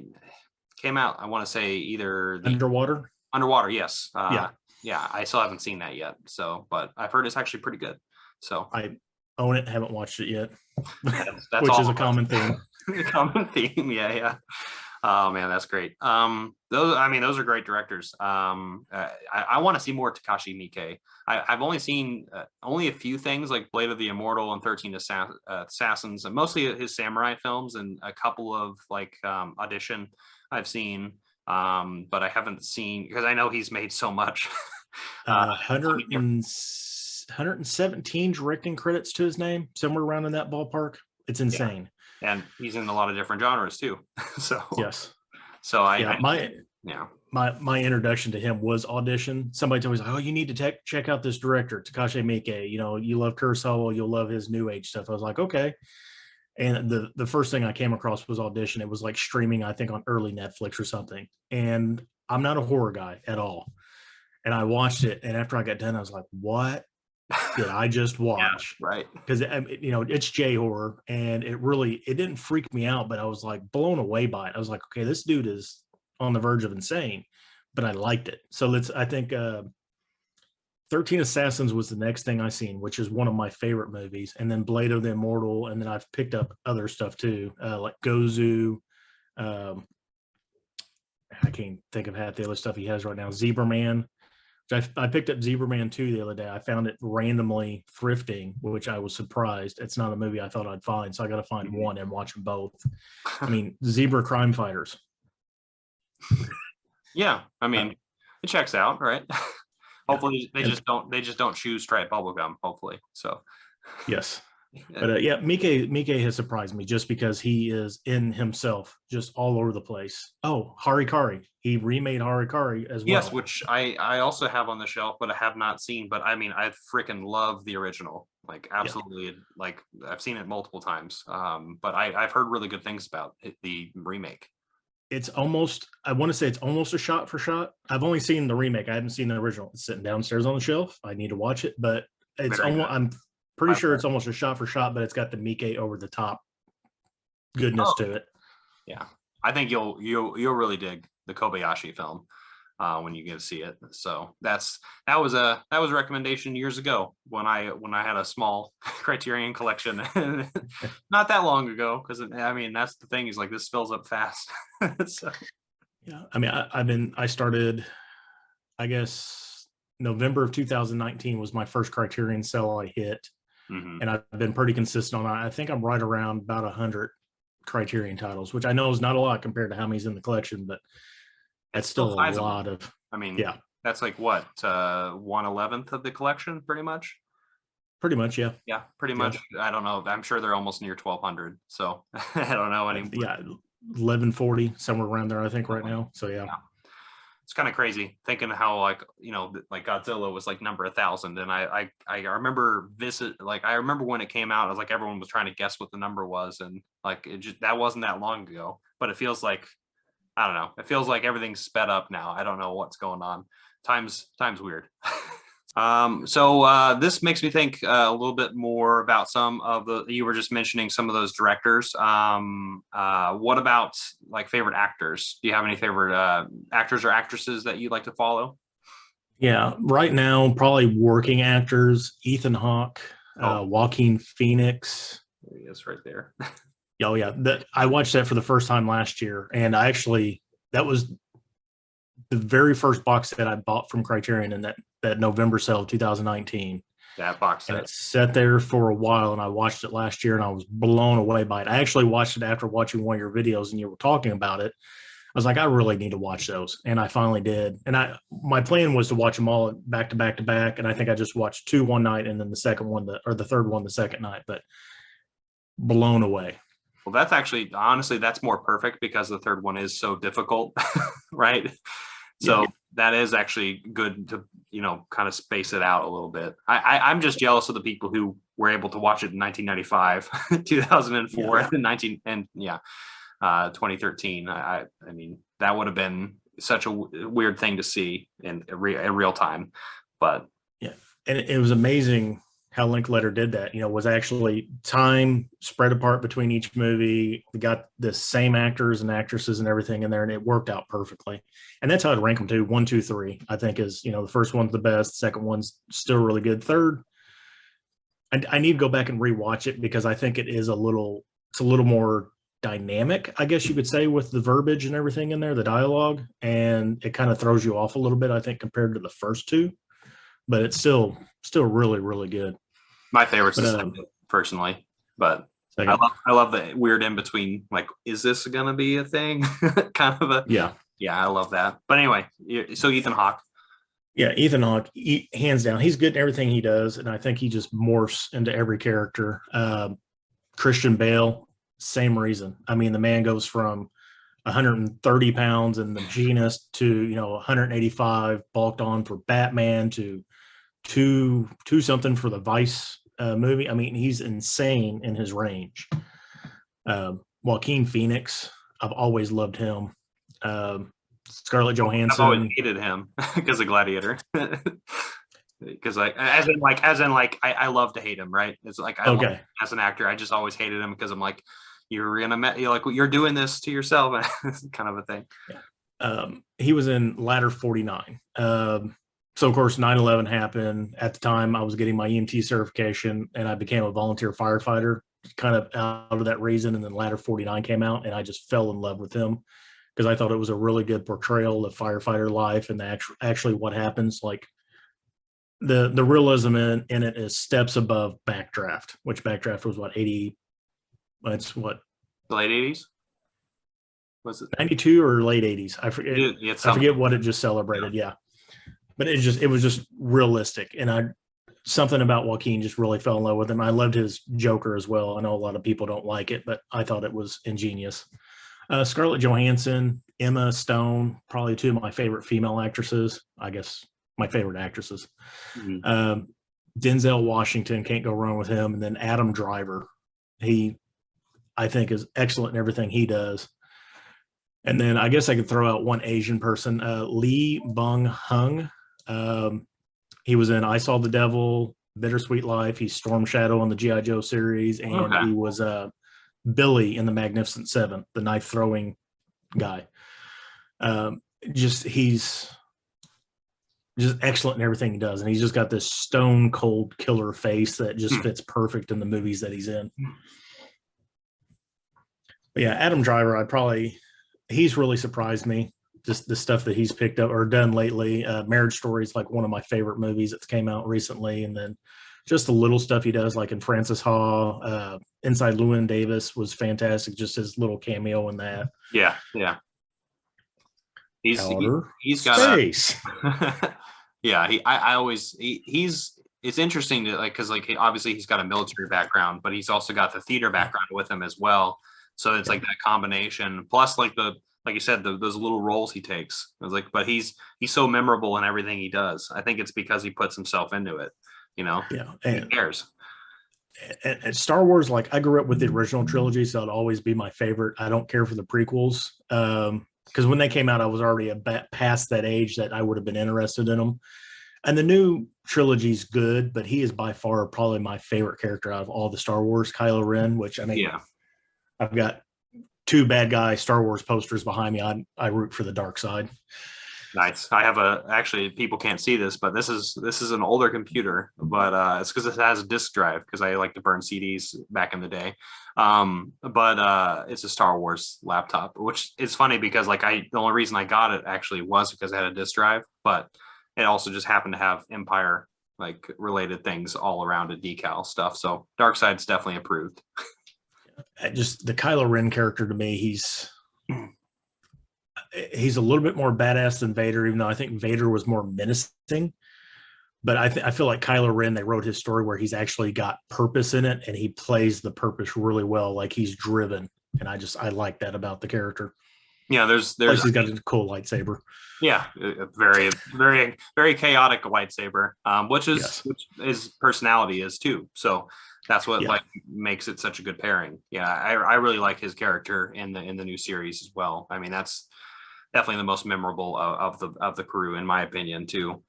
Speaker 1: came out, I want to say either Underwater, yes. Yeah, I still haven't seen that yet. So, but I've heard it's actually pretty good. So
Speaker 2: I own it, haven't watched it yet.
Speaker 1: That's
Speaker 2: which is a common theme.
Speaker 1: Yeah. Oh man, that's great. Those are great directors. I want to see more Takashi Miike. I've only seen only a few things like Blade of the Immortal and 13 Assassins, and mostly his samurai films, and a couple of like Audition I've seen, but I haven't seen, because I know he's made so much.
Speaker 2: 117 directing credits to his name, somewhere around in that ballpark. It's insane.
Speaker 1: Yeah. And he's in a lot of different genres too. So
Speaker 2: yes.
Speaker 1: So
Speaker 2: my introduction to him was Audition. Somebody told me, oh, you need to check out this director, Takashi Miike. You love Kurosawa, you'll love his new age stuff. I was like, okay. And the first thing I came across was Audition. It was like streaming, I think, on early Netflix or something. And I'm not a horror guy at all. And I watched it, and after I got done, I was like, what did I just watch?
Speaker 1: Right.
Speaker 2: Because it's J horror, and it didn't freak me out, but I was like blown away by it. I was like, okay, this dude is on the verge of insane, but I liked it. So I think 13 Assassins was the next thing I seen, which is one of my favorite movies, and then Blade of the Immortal, and then I've picked up other stuff too, like Gozu. Um, I can't think of half the other stuff he has right now. Zebra Man. I picked up Zebra Man 2 the other day. I found it randomly thrifting, which I was surprised. It's not a movie I thought I'd find, so I got to find one and watch them both. I mean, Zebra Crime Fighters.
Speaker 1: Yeah, I mean, it checks out, right? Hopefully they just don't choose straight bubblegum, hopefully. So
Speaker 2: yes. But yeah, Mike has surprised me just because he is in himself, just all over the place. Oh, Harikari. He remade Harikari as well.
Speaker 1: Yes, which I also have on the shelf, but I have not seen. But I mean, I freaking love the original. Like, absolutely. Yeah. Like, I've seen it multiple times. But I've heard really good things about the remake.
Speaker 2: It's almost, I want to say it's almost a shot for shot. I've only seen the remake. I haven't seen the original. It's sitting downstairs on the shelf. I need to watch it, but it's almost, I'm pretty sure it's almost a shot for shot, but it's got the Mike over the top goodness to it.
Speaker 1: Yeah, I think you'll really dig the Kobayashi film when you get to see it. So that was a recommendation years ago when I had a small Criterion collection, not that long ago. Because I mean, that's the thing, is like, this fills up fast. So.
Speaker 2: Yeah, I mean, I started, I guess November of 2019 was my first Criterion sale I hit. Mm-hmm. And I've been pretty consistent on that. I think I'm right around about 100 Criterion titles, which I know is not a lot compared to how many's in the collection, but that's still a lot of.
Speaker 1: I mean, yeah, that's like what 1/11th of the collection, pretty much.
Speaker 2: Pretty much, yeah.
Speaker 1: Yeah, pretty much. I don't know. I'm sure they're almost near 1,200. So I don't know anymore.
Speaker 2: Yeah, 1140 somewhere around there, I think, right now. So yeah.
Speaker 1: It's kind of crazy thinking how, like, like Godzilla was like number 1,000, and I remember I remember when it came out, I was like, everyone was trying to guess what the number was, and like that wasn't that long ago. But it feels like, I don't know, it feels like everything's sped up now. I don't know what's going on. Time's weird. So this makes me think a little bit more about some of you were just mentioning some of those directors. What about like favorite actors? Do you have any favorite actors or actresses that you like to follow?
Speaker 2: Yeah, right now, probably working actors, Ethan Hawke, Joaquin Phoenix.
Speaker 1: There he is right there.
Speaker 2: Oh yeah. I watched that for the first time last year. And that was the very first box set I bought from Criterion in that November sale of 2019.
Speaker 1: That box set.
Speaker 2: And it sat there for a while, and I watched it last year, and I was blown away by it. I actually watched it after watching one of your videos, and you were talking about it. I was like, I really need to watch those, and I finally did. And my plan was to watch them all back to back to back, and I think I just watched 2 one night, and then the third one the second night. But blown away.
Speaker 1: Well, that's actually, honestly, that's more perfect because the third one is so difficult, right? So that is actually good to, kind of space it out a little bit. I'm just jealous of the people who were able to watch it in 1995, 2004, and 2013. I mean, that would have been such a weird thing to see in real time. But
Speaker 2: yeah, and it was amazing how Linklater did that. Was actually time spread apart between each movie. We got the same actors and actresses and everything in there, and it worked out perfectly. And that's how I'd rank them too. 1, 2, 3, I think is, the first one's the best. The second one's still really good. Third, I need to go back and rewatch it because I think it's a little more dynamic, I guess you could say, with the verbiage and everything in there, the dialogue, and it kind of throws you off a little bit, I think, compared to the first two. But it's still really, really good.
Speaker 1: My favorite's the second, personally, but second. I love the weird in between. Like, is this gonna be a thing? Kind of a yeah. I love that. But anyway, so Ethan Hawke.
Speaker 2: Yeah, Ethan Hawke, hands down, he's good in everything he does, and I think he just morphs into every character. Christian Bale, same reason. I mean, the man goes from 130 pounds in the genus to 185 bulked on for Batman to two something for the Vice movie. I mean, he's insane in his range. Joaquin Phoenix, I've always loved him. Scarlett Johansson.
Speaker 1: I've always hated him because of Gladiator. because like I love to hate him, right? It's like I love
Speaker 2: Okay.
Speaker 1: him as an actor. I just always hated him because I'm like, you're like you're doing this to yourself, kind of a thing.
Speaker 2: He was in Ladder 49. So of course 9/11 happened. At the time I was getting my EMT certification and I became a volunteer firefighter kind of out of that reason. And then Ladder 49 came out and I just fell in love with him because I thought it was a really good portrayal of firefighter life and actually what happens. Like the realism in it is steps above Backdraft, which Backdraft was what, 80, it's what,
Speaker 1: The late 80s, was it?
Speaker 2: 92 or late 80s. I forget. I forget what it just celebrated. Yeah. But it was just realistic. And something about Joaquin just really fell in love with him. I loved his Joker as well. I know a lot of people don't like it, but I thought it was ingenious. Scarlett Johansson, Emma Stone, probably two of my favorite female actresses. I guess my favorite actresses. Mm-hmm. Denzel Washington, can't go wrong with him. And then Adam Driver, I think is excellent in everything he does. And then I guess I could throw out one Asian person, Lee Bung Hung. He was in I Saw the Devil, Bittersweet Life. He's Storm Shadow on the G.I. Joe series. And he was Billy in the Magnificent Seven, the knife throwing guy. He's just excellent in everything he does. And he's just got this stone cold killer face that just fits perfect in the movies that he's in. But yeah, Adam Driver, he's really surprised me. Just the stuff that he's picked up or done lately. Marriage Story is like one of my favorite movies that's came out recently. And then just the little stuff he does, like in Francis Ha, Inside Llewyn Davis was fantastic. Just his little cameo in that.
Speaker 1: Yeah. He's got
Speaker 2: space.
Speaker 1: Yeah. It's interesting to because obviously he's got a military background, but he's also got the theater background with him as well. So it's like that combination plus like you said, those little roles he takes. I was like, but he's so memorable in everything he does. I think it's because he puts himself into it, Yeah. And he cares.
Speaker 2: And Star Wars, like I grew up with the original trilogy, so it'll always be my favorite. I don't care for the prequels. Because when they came out, I was already past that age that I would have been interested in them. And the new trilogy's good, but he is by far probably my favorite character out of all the Star Wars, Kylo Ren, which I've got two bad guy Star Wars posters behind me. I root for the dark side.
Speaker 1: Nice. I have actually people can't see this, but this is an older computer, but it's because it has a disk drive because I like to burn CDs back in the day. But it's a Star Wars laptop, which is funny because the only reason I got it actually was because it had a disk drive, but it also just happened to have Empire related things all around it, decal stuff. So dark side's definitely approved.
Speaker 2: Just the Kylo Ren character to me, he's a little bit more badass than Vader, even though I think Vader was more menacing. But I feel like Kylo Ren, they wrote his story where he's actually got purpose in it and he plays the purpose really well. Like he's driven. And I like that about the character.
Speaker 1: Yeah, there's
Speaker 2: he's got a cool lightsaber.
Speaker 1: Yeah, a very, very, very chaotic lightsaber, which his personality is too. So that's what makes it such a good pairing. Yeah, I really like his character in the new series as well. I mean, that's definitely the most memorable of the crew, in my opinion, too.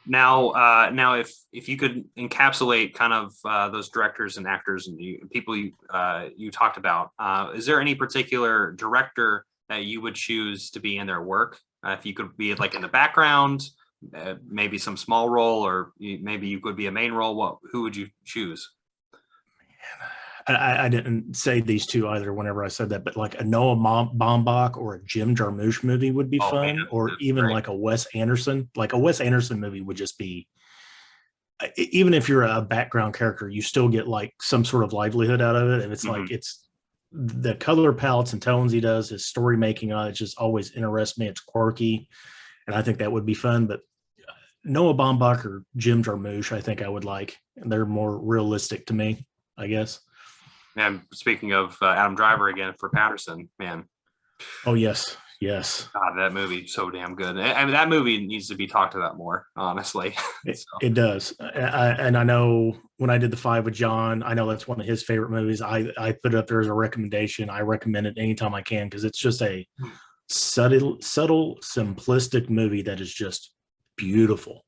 Speaker 1: Now, if you could encapsulate kind of those directors and actors and people you talked about, is there any particular director that you would choose to be in their work? If you could be in the background, maybe some small role, or maybe you could be a main role, who would you choose?
Speaker 2: I didn't say these two either whenever I said that, but like a Noah Baumbach or a Jim Jarmusch movie would be fun, man, or even great. Like a Wes Anderson. Like a Wes Anderson movie would just be, even if you're a background character, you still get some sort of livelihood out of it. And it's it's the color palettes and tones he does, his story making on it just always interests me. It's quirky, and I think that would be fun. But Noah Baumbach or Jim Jarmusch, I think I would like, and they're more realistic to me, I guess.
Speaker 1: And speaking of Adam Driver again for Patterson, man.
Speaker 2: Oh yes.
Speaker 1: God, that movie so damn good. I mean, that movie needs to be talked about more, honestly.
Speaker 2: It does. And I know when I did The Five with John, I know that's one of his favorite movies. I put it up there as a recommendation. I recommend it anytime I can because it's just a subtle, simplistic movie that is just beautiful.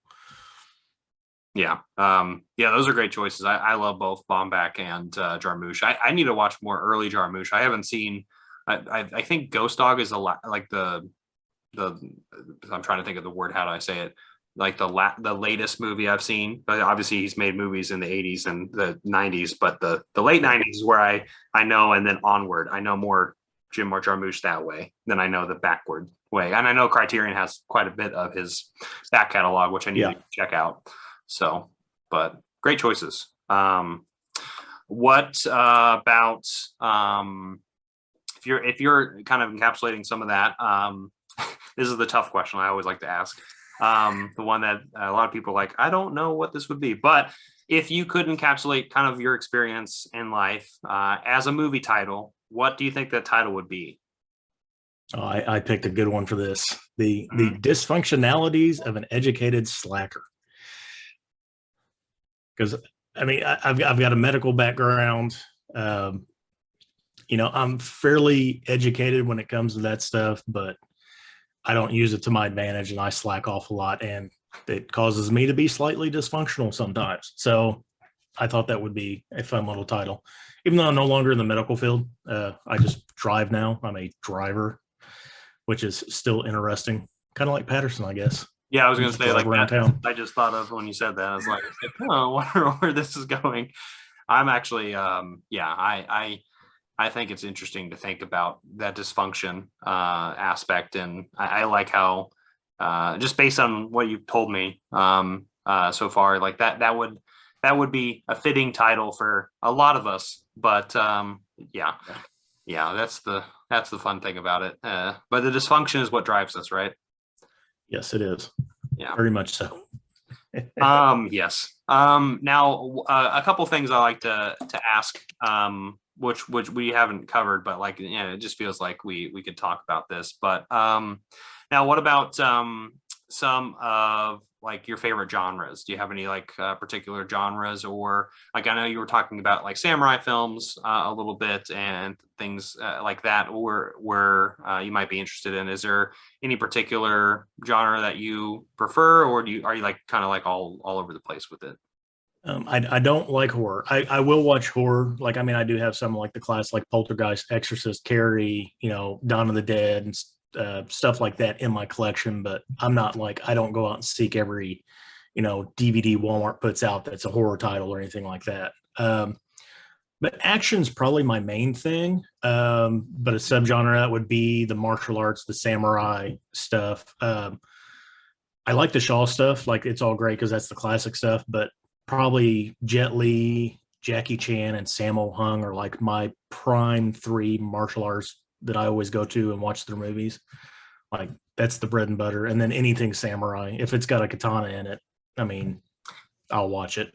Speaker 1: Yeah. Yeah, those are great choices. I love both Bomback and Jarmusch. I need to watch more early Jarmusch. I haven't seen. I think Ghost Dog is a lot like the. I'm trying to think of the word. How do I say it? Like the latest movie I've seen. But obviously, he's made movies in the '80s and the '90s, but the late '90s is where I know, and then onward, I know more Jim Jarmusch that way than I know the backward way. And I know Criterion has quite a bit of his back catalog, which I need to check out. So, but great choices. What about if you're kind of encapsulating some of that? This is the tough question I always like to ask. The one that a lot of people are like, I don't know what this would be, but if you could encapsulate kind of your experience in life as a movie title, what do you think that title would be?
Speaker 2: Oh, I picked a good one for this. The dysfunctionalities of an educated slacker. Because I mean, I've got a medical background. I'm fairly educated when it comes to that stuff, but I don't use it to my advantage, and I slack off a lot, and it causes me to be slightly dysfunctional sometimes. So I thought that would be a fun little title. Even though I'm no longer in the medical field, I just drive now. I'm a driver, which is still interesting. Kind of like Patterson, I guess.
Speaker 1: Yeah, I was going to say like
Speaker 2: around town.
Speaker 1: I just thought of when you said that. I was like, oh, I wonder where this is going. I'm actually, I think it's interesting to think about that dysfunction aspect, and I like how just based on what you've told me so far, like that would be a fitting title for a lot of us. But yeah, that's the fun thing about it. But the dysfunction is what drives us, right?
Speaker 2: Yes, it is.
Speaker 1: Yeah,
Speaker 2: very much so.
Speaker 1: Yes. Now, a couple things I like to ask, which we haven't covered, but like, it just feels like we could talk about this. But now, what about some of like your favorite genres? Do you have any like particular genres, or like I know you were talking about like samurai films a little bit and things like that, or where you might be interested in? Is there any particular genre that you prefer, or are you like kind of like all over the place with it?
Speaker 2: I don't like horror. I will watch horror. Like, I mean, I do have some like the class like Poltergeist, Exorcist, Carrie, Dawn of the Dead, and stuff like that in my collection. But I'm not like, I don't go out and seek every, DVD Walmart puts out that's a horror title or anything like that. But action's probably my main thing. But a subgenre that would be the martial arts, the samurai stuff. I like the Shaw stuff. Like, it's all great because that's the classic stuff. But probably Jet Li, Jackie Chan, and Sammo Hung are like my prime three martial arts that I always go to and watch their movies. Like, that's the bread and butter. And then anything samurai, if it's got a katana in it, I mean, I'll watch it.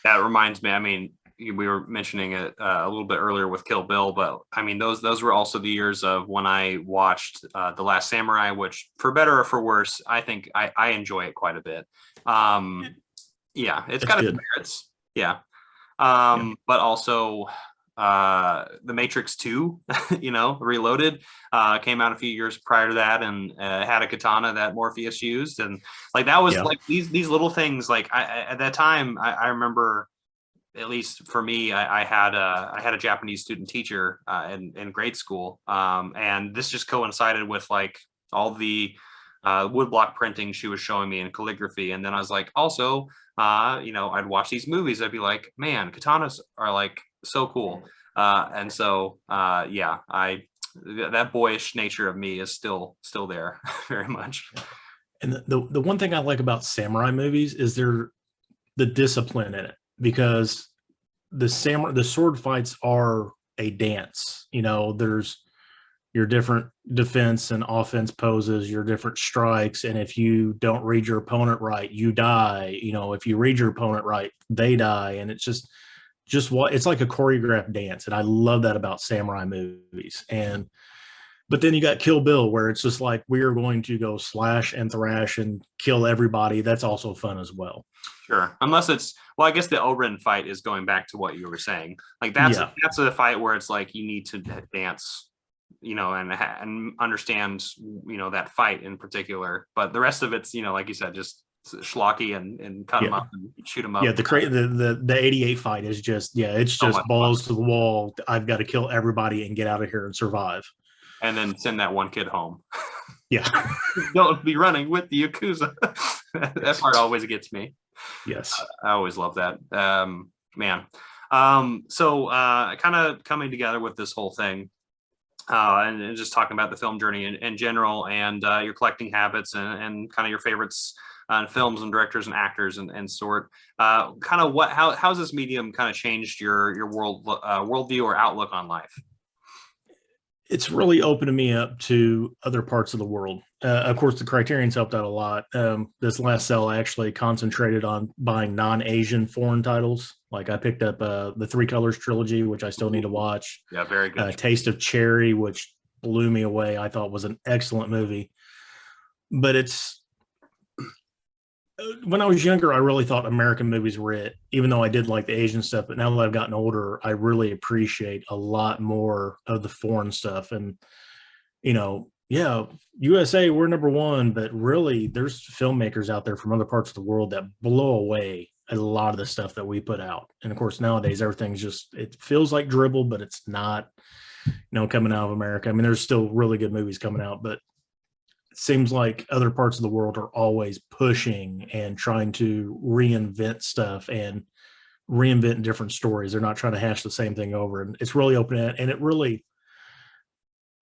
Speaker 1: That reminds me, I mean, we were mentioning it a little bit earlier with Kill Bill, but I mean, those were also the years of when I watched The Last Samurai, which for better or for worse, I think I enjoy it quite a bit. Yeah, it's got its merits. Yeah. But also The Matrix 2, Reloaded, came out a few years prior to that, and had a katana that Morpheus used. And like, that was like these little things. Like, at that time, I remember, at least for me, I had a Japanese student teacher in grade school. And this just coincided with like all the woodblock printing she was showing me in calligraphy. And then I was like, also, I'd watch these movies. I'd be like, man, katanas are like so cool. And so, that boyish nature of me is still there very much.
Speaker 2: And the one thing I like about samurai movies is the discipline in it, because the sword fights are a dance. There's your different defense and offense poses, your different strikes. And if you don't read your opponent right, you die. If you read your opponent right, they die. And it's just it's like a choreographed dance. And I love that about samurai movies. But then you got Kill Bill, where it's just like, we are going to go slash and thrash and kill everybody. That's also fun as well.
Speaker 1: Sure. Unless I guess the Orin fight is going back to what you were saying. Like, that's a fight where it's like, you need to dance, and understand, that fight in particular. But the rest of it's, like you said, just schlocky and cut them up and shoot them up.
Speaker 2: Yeah, the 88 fight is just it's just balls to the wall. I've got to kill everybody and get out of here and survive.
Speaker 1: And then send that one kid home.
Speaker 2: Yeah.
Speaker 1: Don't be running with the Yakuza. That part always gets me.
Speaker 2: Yes.
Speaker 1: I always love that. Man. So kind of coming together with this whole thing and just talking about the film journey in general and your collecting habits and kind of your favorites on films and directors and actors and sort kind of how's this medium kind of changed your worldview or outlook on life?
Speaker 2: It's really opened me up to other parts of the world. Of course, the Criterion's helped out a lot. This last sale, I actually concentrated on buying non-Asian foreign titles. Like I picked up the Three Colors trilogy, which I still need to watch.
Speaker 1: Yeah, very good.
Speaker 2: Taste of Cherry, which blew me away. I thought was an excellent movie. But when I was younger, I really thought American movies were it, even though I did like the Asian stuff. But now that I've gotten older, I really appreciate a lot more of the foreign stuff. And, USA, we're number one, but really there's filmmakers out there from other parts of the world that blow away a lot of the stuff that we put out. And of course, nowadays, everything's it feels like dribble, but it's not, coming out of America. I mean, there's still really good movies coming out, but seems like other parts of the world are always pushing and trying to reinvent stuff and reinvent different stories. They're not trying to hash the same thing over. And it's really open. And it really,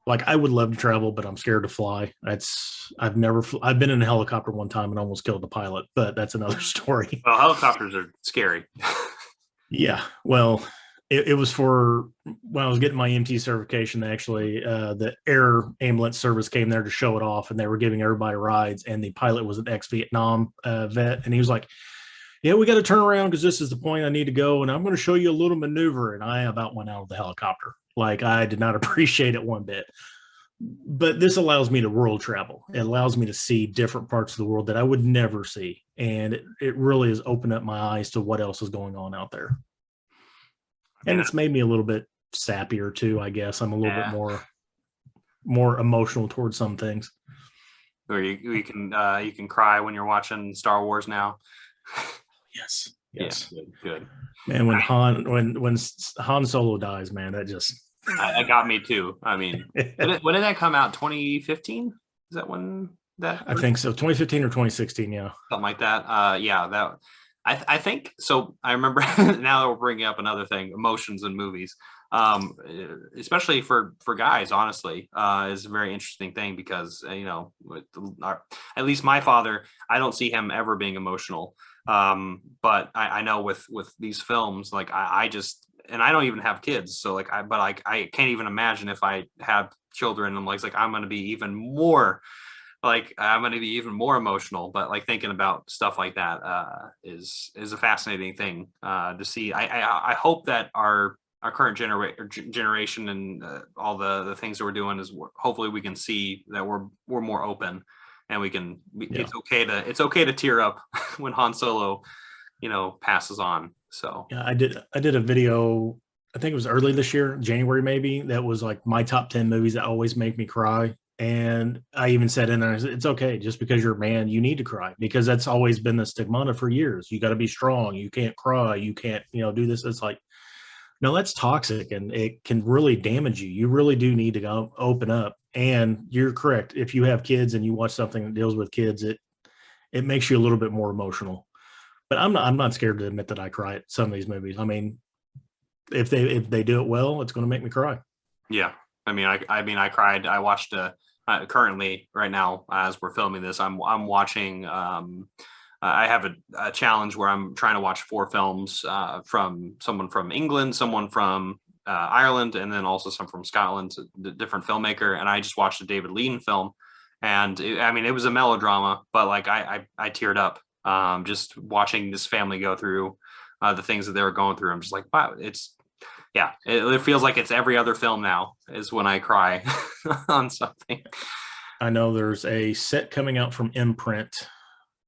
Speaker 2: I would love to travel, but I'm scared to fly. I've been in a helicopter one time and almost killed the pilot, but that's another story.
Speaker 1: Well, helicopters are scary.
Speaker 2: Yeah. Well, it was for when I was getting my EMT certification. Actually, the air ambulance service came there to show it off, and they were giving everybody rides. And the pilot was an ex-Vietnam vet, and he was like, "Yeah, we got to turn around because this is the point I need to go, and I'm going to show you a little maneuver." And I about went out of the helicopter. I did not appreciate it one bit. But this allows me to world travel. It allows me to see different parts of the world that I would never see, and it really has opened up my eyes to what else is going on out there. And it's made me a little bit sappier too, I guess. I'm a little bit more emotional towards some things.
Speaker 1: Or you can cry when you're watching Star Wars now.
Speaker 2: Yes.
Speaker 1: Yeah, good.
Speaker 2: Man, when Han Solo dies, man, that just
Speaker 1: that got me too. I mean, when did that come out? 2015? Is that when that?
Speaker 2: I think so. 2015 or 2016, yeah.
Speaker 1: Something like that. That. I think so. I remember now that we're bringing up another thing, emotions in movies, especially for guys, honestly, is a very interesting thing because, at least my father, I don't see him ever being emotional. But I know with these films, I just, and I don't even have kids. So I can't even imagine if I had children and I'm going to be even more I'm going to be even more emotional, but thinking about stuff like that is a fascinating thing to see. I hope that our current generation and all the things that we're doing is hopefully we can see that we're more open and we can. Yeah. It's okay to tear up when Han Solo, passes on. So
Speaker 2: yeah, I did a video. I think it was early this year, January maybe. That was my top 10 movies that always make me cry. And I even said in there, it's okay. Just because you're a man, you need to cry, because that's always been the stigmata for years. You got to be strong. You can't cry. You can't, do this. It's no, that's toxic and it can really damage you. You really do need to go open up. And you're correct. If you have kids and you watch something that deals with kids, it makes you a little bit more emotional. But I'm not scared to admit that I cry at some of these movies. I mean, if they do it well, it's going to make me cry.
Speaker 1: Yeah. I cried. I watched currently right now as we're filming this, I'm watching. I have a challenge where I'm trying to watch 4 films from someone from England, someone from Ireland, and then also some from Scotland, a different filmmaker. And I just watched a David Lean film, and it was a melodrama, but I teared up just watching this family go through the things that they were going through. I'm just like, wow, it feels like it's every other film now is when I cry on something.
Speaker 2: I know there's a set coming out from Imprint.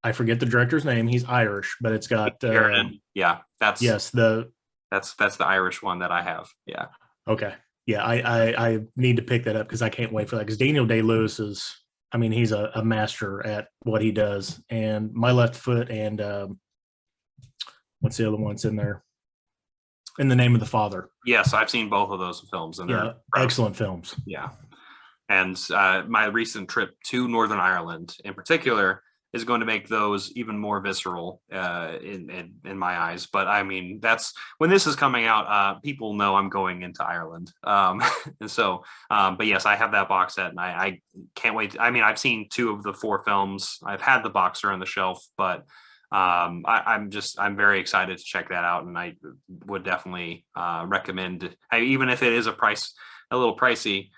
Speaker 2: I forget the director's name. He's Irish, but it's got that's the Irish one that I have. Yeah. Okay. Yeah, I need to pick that up because I can't wait for that, because Daniel Day-Lewis is I mean, he's a master at what he does. And My Left Foot and what's the other one's in there? In the Name of the Father.
Speaker 1: Yes, I've seen both of those films, and
Speaker 2: Yeah, excellent films.
Speaker 1: Yeah, and my recent trip to Northern Ireland, in particular, is going to make those even more visceral in my eyes. But I mean, that's when this is coming out. People know I'm going into Ireland, and so. But yes, I have that box set, and I can't wait. I mean, I've seen 2 of the 4 films. I've had the boxer on the shelf, but I'm very excited to check that out, and I would definitely recommend, even if it is a little pricey,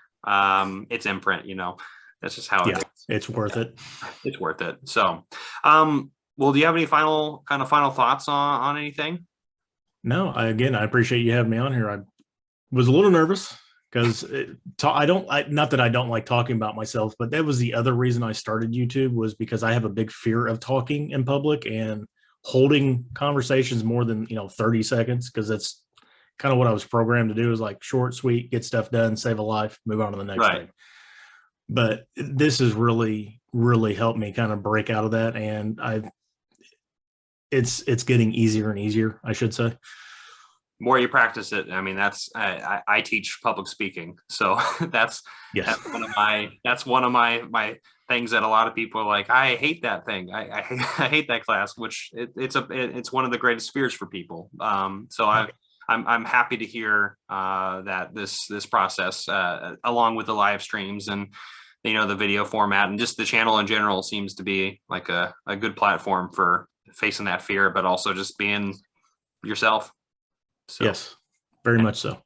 Speaker 1: it's in print, that's just how it is.
Speaker 2: It's worth it.
Speaker 1: It's worth it. So well, do you have any final thoughts on anything?
Speaker 2: No, I appreciate you having me on here. I was a little nervous because not that I don't like talking about myself, but that was the other reason I started YouTube, was because I have a big fear of talking in public and holding conversations more than 30 seconds, because that's kind of what I was programmed to do, is like short, sweet, get stuff done, save a life, move on to the next thing. But this has really, really helped me kind of break out of that, and it's getting easier and easier, I should say.
Speaker 1: More you practice it, I mean, that's I teach public speaking, so that's one of my things that a lot of people are like, I hate that thing, I hate that class, which it's one of the greatest fears for people. So I'm happy to hear that this process, along with the live streams and the video format and just the channel in general, seems to be like a good platform for facing that fear, but also just being yourself. So,
Speaker 2: yes, very much so.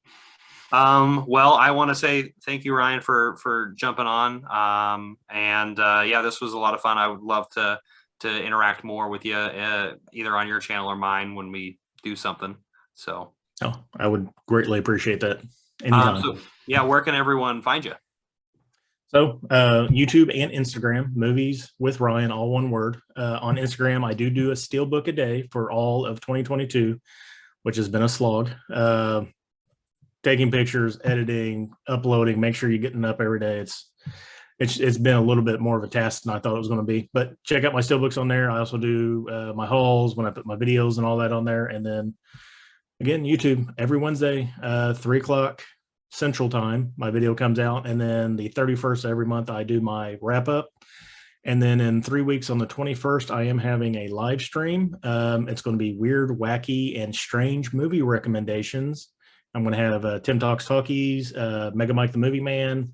Speaker 1: Well, I want to say thank you, Ryan, for jumping on. And yeah, this was a lot of fun. I would love to interact more with you, either on your channel or mine, when we do something. So,
Speaker 2: I would greatly appreciate that. Anytime.
Speaker 1: So, yeah, where can everyone find you?
Speaker 2: So YouTube and Instagram, Movies with Ryan, all one word. On Instagram, I do a steelbook a day for all of 2022, which has been a slog. Taking pictures, editing, uploading, make sure you're getting up every day. It's been a little bit more of a task than I thought it was going to be. But check out my steelbooks on there. I also do my hauls when I put my videos and all that on there. And then again, YouTube every Wednesday, 3:00 Central Time, my video comes out. And then the 31st of every month, I do my wrap up. And then in 3 weeks on the 21st, I am having a live stream. It's going to be weird, wacky, and strange movie recommendations. I'm going to have Tim Talks Talkies, Mega Mike the Movie Man,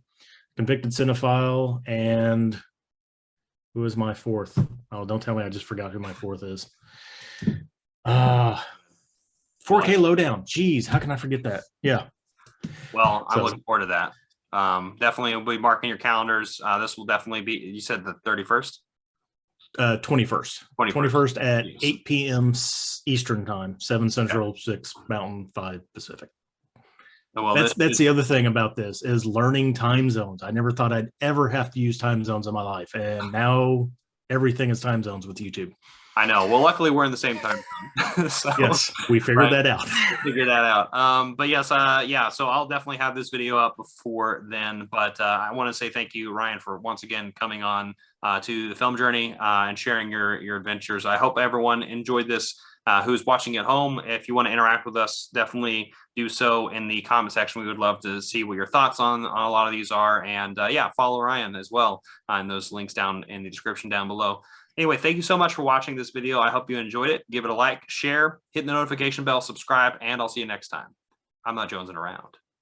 Speaker 2: Convicted Cinephile, and who is my 4th? Oh, don't tell me I just forgot who my 4th is. 4K Lowdown. Jeez, how can I forget that? Yeah.
Speaker 1: Well, I'm looking forward to that. Definitely will be marking your calendars. This will definitely be, you said the 31st?
Speaker 2: 21st at 8 p.m. Eastern Time, 7 Central, 6 Mountain, 5 Pacific. Well, that's the other thing about this, is learning time zones. I never thought I'd ever have to use time zones in my life, and now everything is time zones with YouTube.
Speaker 1: I know. Well, luckily we're in the same time zone. So,
Speaker 2: yes, we figured that out.
Speaker 1: Figured that out. But yes, yeah. So I'll definitely have this video up before then. But I want to say thank you, Ryan, for once again coming on to the Film Journey and sharing your adventures. I hope everyone enjoyed this. Who's watching at home. If you want to interact with us, definitely do so in the comment section. We would love to see what your thoughts on a lot of these are. And yeah, follow Ryan as well. And those links down in the description down below. Anyway, thank you so much for watching this video. I hope you enjoyed it. Give it a like, share, hit the notification bell, subscribe, and I'll see you next time. I'm not jonesing around.